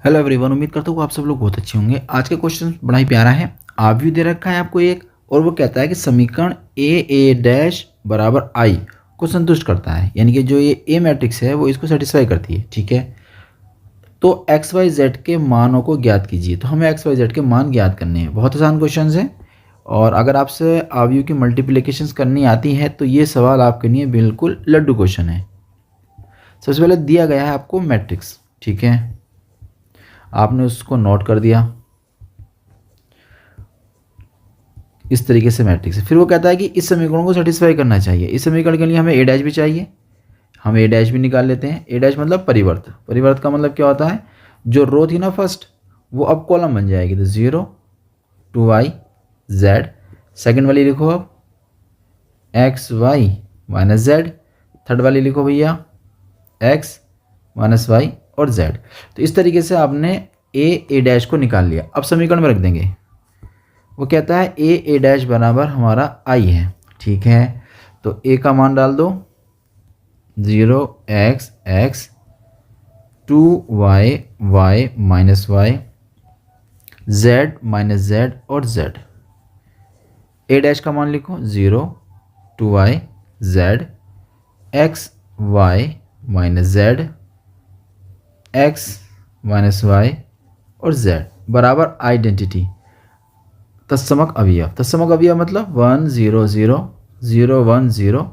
Hello everyone, उम्मीद करता हूँ आप सब लोग बहुत अच्छे होंगे। आज का क्वेश्चन बड़ा ही प्यारा है। आव्यूह दे रखा है आपको एक, और वो कहता है कि समीकरण ए डैश बराबर आई को संतुष्ट करता है, यानी कि जो ये ए मैट्रिक्स है वो इसको सेटिस्फाई करती है। ठीक है, तो एक्स वाई जेड के मानों को ज्ञात कीजिए। तो हमें एक्स वाई जेड के मान ज्ञात करने हैं। बहुत आसान क्वेश्चन है, और अगर आपसे आव्यूह की मल्टीप्लिकेशंस करनी आती है तो ये सवाल आपके लिए बिल्कुल लड्डू क्वेश्चन है। सबसे पहले दिया गया है आपको मैट्रिक्स, ठीक है, आपने उसको नोट कर दिया इस तरीके से मैट्रिक्स है। फिर वो कहता है कि इस समीकरण को सेटिस्फाई करना चाहिए। इस समीकरण के लिए हमें ए डैश भी चाहिए, हम ए डैश भी निकाल लेते हैं। ए डैश मतलब परिवर्त। परिवर्त का मतलब क्या होता है, जो रो थी ना फर्स्ट, वो अब कॉलम बन जाएगी। तो 0 2y z, सेकेंड वाली लिखो अब x y minus z, third वाली लिखो भैया एक्स माइनस वाई और z। तो इस तरीके से आपने ए डैश को निकाल लिया। अब समीकरण में रख देंगे। वो कहता है ए डैश बराबर हमारा आई है। ठीक है, तो ए का मान डाल दो 0x 2y y minus y, z minus z और z। ए डैश का मान लिखो 0 2y z x y minus z x minus y और z बराबर आइडेंटिटी तत्समक अवयव। तत्समक अवयव मतलब 1 0 0 0 1 0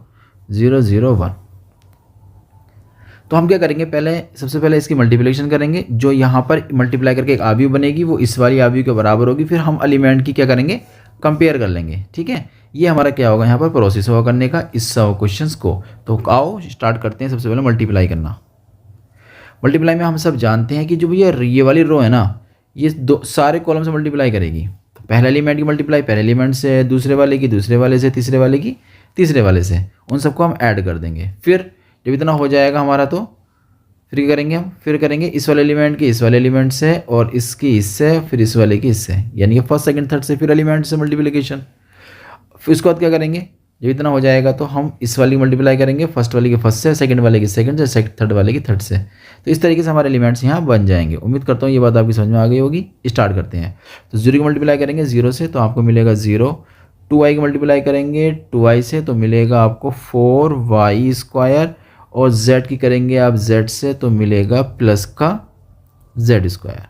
0 0 1। तो हम क्या करेंगे, सबसे पहले इसकी मल्टीप्लिकेशन करेंगे। जो यहाँ पर मल्टीप्लाई करके एक आव्यूह बनेगी वो इस वाली आव्यूह के बराबर होगी। फिर हम एलिमेंट की क्या करेंगे, कंपेयर कर लेंगे। ठीक है, ये हमारा क्या होगा यहाँ पर प्रोसेस होगा करने का इस सब क्वेश्चंस को। तो आओ स्टार्ट करते हैं। सबसे पहले मल्टीप्लाई करना। मल्टीप्लाई में हम सब जानते हैं कि जो भैया ये वाली रो है ना, ये दो सारे कॉलम से मल्टीप्लाई करेगी। तो पहले एलिमेंट की मल्टीप्लाई पहले एलिमेंट से, दूसरे वाले की दूसरे वाले से, तीसरे वाले की तीसरे वाले से, उन सबको हम ऐड कर देंगे। फिर जब इतना हो जाएगा हमारा तो फिर क्या करेंगे हम, फिर करेंगे इस वाले एलिमेंट की इस वाले एलिमेंट से, और इसकी इससे, फिर इस वाले की इससे, यानी कि फर्स्ट सेकंड थर्ड से, फिर एलिमेंट से मल्टीप्लिकेशन। फिर उसके बाद क्या करेंगे, जब इतना हो जाएगा तो हम इस वाली मल्टीप्लाई करेंगे फर्स्ट वाले की फर्स्ट से, सेकंड वाले की सेकंड से, थर्ड वाले की थर्ड से। तो इस तरीके से हमारे एलिमेंट्स यहाँ बन जाएंगे। उम्मीद करता हूँ ये बात आपकी समझ में आ गई होगी। स्टार्ट करते हैं। तो 0 की मल्टीप्लाई करेंगे 0 से तो आपको मिलेगा 0। 2y की मल्टीप्लाई करेंगे 2y से तो मिलेगा आपको 4y स्क्वायर, और z की करेंगे आप z से तो मिलेगा प्लस का z स्क्वायर।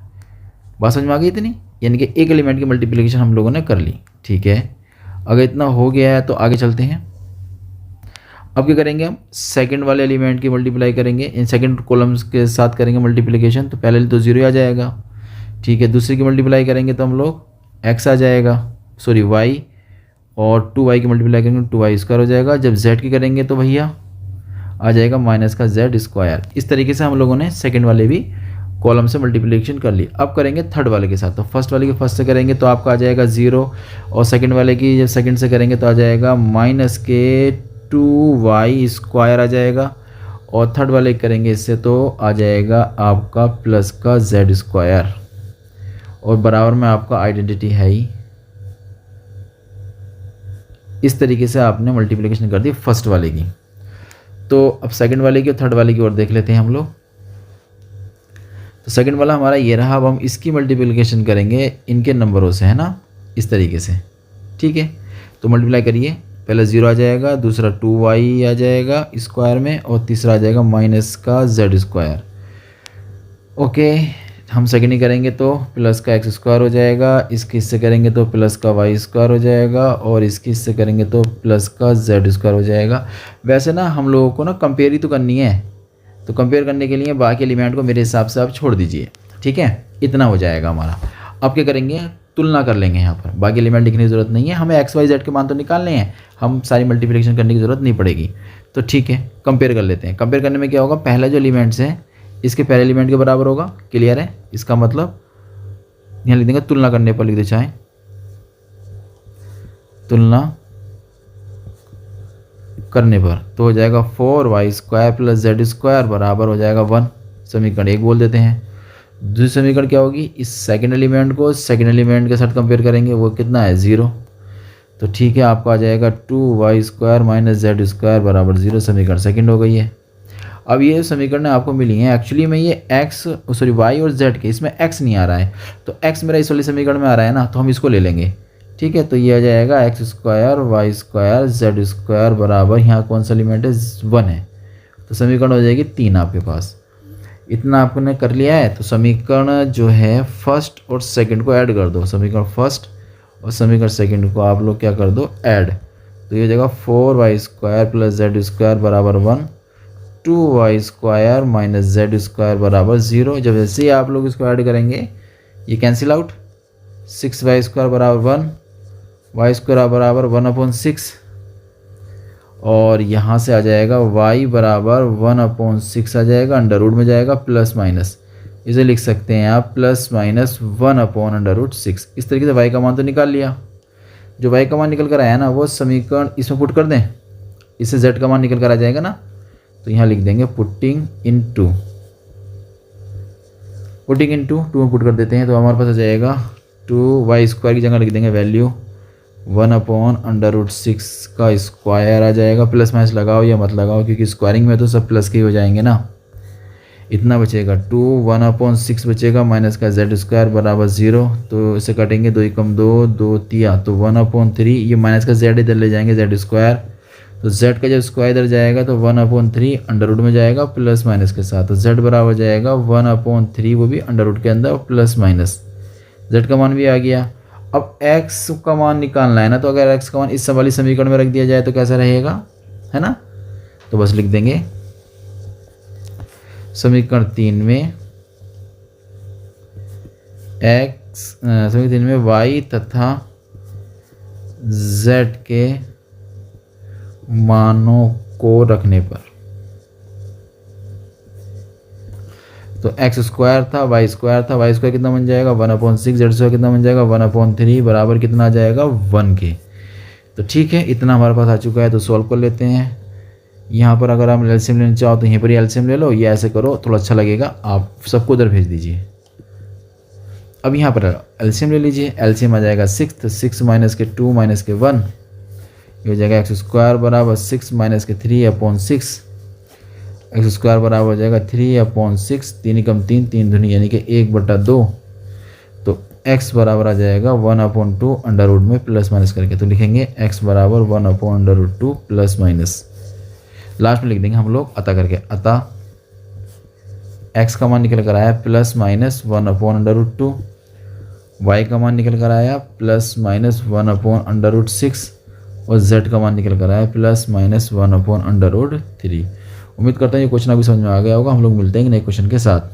बात समझ में आ गई इतनी, यानी कि एक एलिमेंट की मल्टीप्लिकेशन हम लोगों ने कर ली। ठीक है, अगर इतना हो गया है तो आगे चलते हैं। अब क्या करेंगे, हम सेकंड वाले एलिमेंट की मल्टीप्लाई करेंगे, इन सेकंड कॉलम्स के साथ करेंगे मल्टीप्लिकेशन। तो पहले तो 0 आ जाएगा। ठीक है, दूसरे की मल्टीप्लाई करेंगे तो हम लोग x आ जाएगा, सॉरी y, और 2y की मल्टीप्लाई करेंगे 2y स्क्वायर हो जाएगा। जब z की करेंगे तो भैया आ जाएगा माइनस का z स्क्वायर। इस तरीके से हम लोगों ने सेकेंड वाले भी कॉलम से मल्टीप्लिकेशन कर ली। अब करेंगे थर्ड वाले के साथ। तो फर्स्ट वाले के फर्स्ट से करेंगे तो आपका आ जाएगा 0, और सेकंड वाले की जब सेकंड से करेंगे तो आ जाएगा माइनस के 2y स्क्वायर आ जाएगा, और थर्ड वाले करेंगे इससे तो आ जाएगा आपका प्लस का z स्क्वायर, और बराबर में आपका आइडेंटिटी है ही। इस तरीके से आपने मल्टीप्लिकेशन कर दी फर्स्ट वाले की। तो अब सेकंड वाले की और थर्ड वाले की ओर देख लेते हैं हम लोग। तो सेकंड वाला हमारा ये रहा। अब हम इसकी मल्टीप्लिकेशन करेंगे इनके नंबरों से, है ना, इस तरीके से। ठीक है, तो मल्टीप्लाई करिए। पहले 0 आ जाएगा, दूसरा 2y आ जाएगा स्क्वायर में, और तीसरा आ जाएगा माइनस का z स्क्वायर। ओके, हम सेकंड ही करेंगे तो प्लस का x स्क्वायर हो जाएगा, इसके हिस्से करेंगे तो प्लस का y स्क्वायर हो जाएगा, और इसके हिस्से करेंगे तो प्लस का z स्क्वायर हो जाएगा। वैसे ना हम लोगों को ना कंपेयर ही तो करनी है, तो कंपेयर करने के लिए बाकी एलिमेंट को मेरे हिसाब से आप छोड़ दीजिए। ठीक है, इतना हो जाएगा हमारा। अब क्या करेंगे, तुलना कर लेंगे। यहाँ पर बाकी एलिमेंट लिखने की ज़रूरत नहीं है, हमें एक्स वाई जेड के मान तो निकालने हैं, हम सारी मल्टीप्लिकेशन करने की ज़रूरत नहीं पड़ेगी। तो ठीक है, कंपेयर कर लेते हैं। कंपेयर करने में क्या होगा, पहला जो एलिमेंट्स है इसके पहले एलिमेंट के बराबर होगा। क्लियर है, इसका मतलब यहाँ लिख देंगे, तुलना करने पर लिख दे चाहे, तुलना करने पर तो हो जाएगा 4y square plus z square बराबर हो जाएगा 1। समीकरण 1 बोल देते हैं। दूसरी समीकरण क्या होगी, इस सेकंड एलिमेंट को सेकंड एलिमेंट के साथ कंपेयर करेंगे, वो कितना है 0। तो ठीक है, आपको आ जाएगा 2y square minus z square बराबर 0। समीकरण सेकंड हो गई है। अब ये समीकरण आपको मिली हैं, एक्चुअली में ये y और z के, इसमें x नहीं आ रहा है, तो x मेरा इस वाले समीकरण में आ रहा है ना, तो हम इसको ले लेंगे। ठीक है, तो ये आ जाएगा x square y square z square बराबर, यहाँ कौन सा एलिमेंट है 1 है, तो समीकरण हो जाएगी 3 आपके पास। इतना आपने कर लिया है, तो समीकरण जो है फर्स्ट और सेकंड को ऐड कर दो, समीकरण फर्स्ट और समीकरण सेकंड को आप लोग क्या कर दो ऐड, तो ये हो जाएगा 4y square plus Z square बराबर 1, 2y square minus Z square बराबर 0। जब जैसे ही आप लोग इसको ऐड करेंगे ये कैंसिल आउट, 6y स्क्वायर बराबर 1, y स्क्वायर बराबर 1/6, और यहाँ से आ जाएगा y बराबर 1/6 आ जाएगा, अंडर रूट में जाएगा प्लस माइनस, इसे लिख सकते हैं आप प्लस माइनस 1/√6। इस तरीके से y का मान तो निकाल लिया। जो y का मान निकल कर आया ना वो समीकरण इसमें पुट कर दें, इससे z का मान निकल कर आ जाएगा ना, तो यहाँ लिख देंगे पुटिंग इन टू 2 में पुट कर देते हैं, तो हमारे पास आ जाएगा 2y स्क्वायर की जगह लिख देंगे वैल्यू 1/√6 का स्क्वायर आ जाएगा, प्लस माइनस लगाओ या मत लगाओ क्योंकि स्क्वायरिंग में तो सब प्लस के ही हो जाएंगे ना। इतना बचेगा 2 1/6 बचेगा माइनस का z स्क्वायर बराबर 0, तो इसे काटेंगे 2 एकम 2 2 3, तो 1/3, ये माइनस का z इधर ले जाएंगे z स्क्वायर, तो z का जब स्क्वायर इधर जाएगा तो 1/3 अंडर रूट में जाएगा प्लस माइनस के साथ, तो z बराबर जाएगा 1/3, वो भी अंडर रूट के अंदर प्लस माइनस, z का मान भी आ गया। अब x का मान निकालना है ना, तो अगर x का मान इस वाली समीकरण में रख दिया जाए तो कैसा रहेगा, है ना, तो बस लिख देंगे समीकरण 3 में समीकरण 3 में y तथा z के मानों को रखने पर, तो x स्क्वायर था y स्क्वायर था, y स्क्वायर कितना बन जाएगा 1/6, z स्क्वायर कितना बन जाएगा 1/3 बराबर कितना आ जाएगा 1 के। तो ठीक है, इतना हमारे पास आ चुका है, तो सॉल्व कर लेते हैं। यहाँ पर अगर आप एलसीएम लेना चाहो तो यहीं पर ही एलसीएम ले लो, या ऐसे करो थोड़ा अच्छा लगेगा, आप सबको उधर भेज दीजिए। अब यहाँ पर एलसीएम ले लीजिए, एलसीएम आ जाएगा 6, तो 6 माइनस के 2 माइनस के 1, ये हो जाएगा x स्क्वायर बराबर 6 माइनस के 3/6, x स्क्वायर बराबर हो जाएगा 3/6, 3 एकम 3 3 दूनी यानी कि 1/2, तो x बराबर आ जाएगा 1/2 अंडर रूट में प्लस माइनस करके, तो लिखेंगे x बराबर 1/√2 प्लस माइनस, लास्ट में लिख देंगे हम लोग अतः करके, अतः x का मान निकल कर आया प्लस माइनस 1/√2, y का मान निकल कर आया प्लस माइनस 1/√6, और z का मान निकल कर आया प्लस माइनस 1/√3। उम्मीद करता हूँ ये क्वेश्चन अभी समझ में आ गया होगा। हम लोग मिलते हैं नए क्वेश्चन के साथ।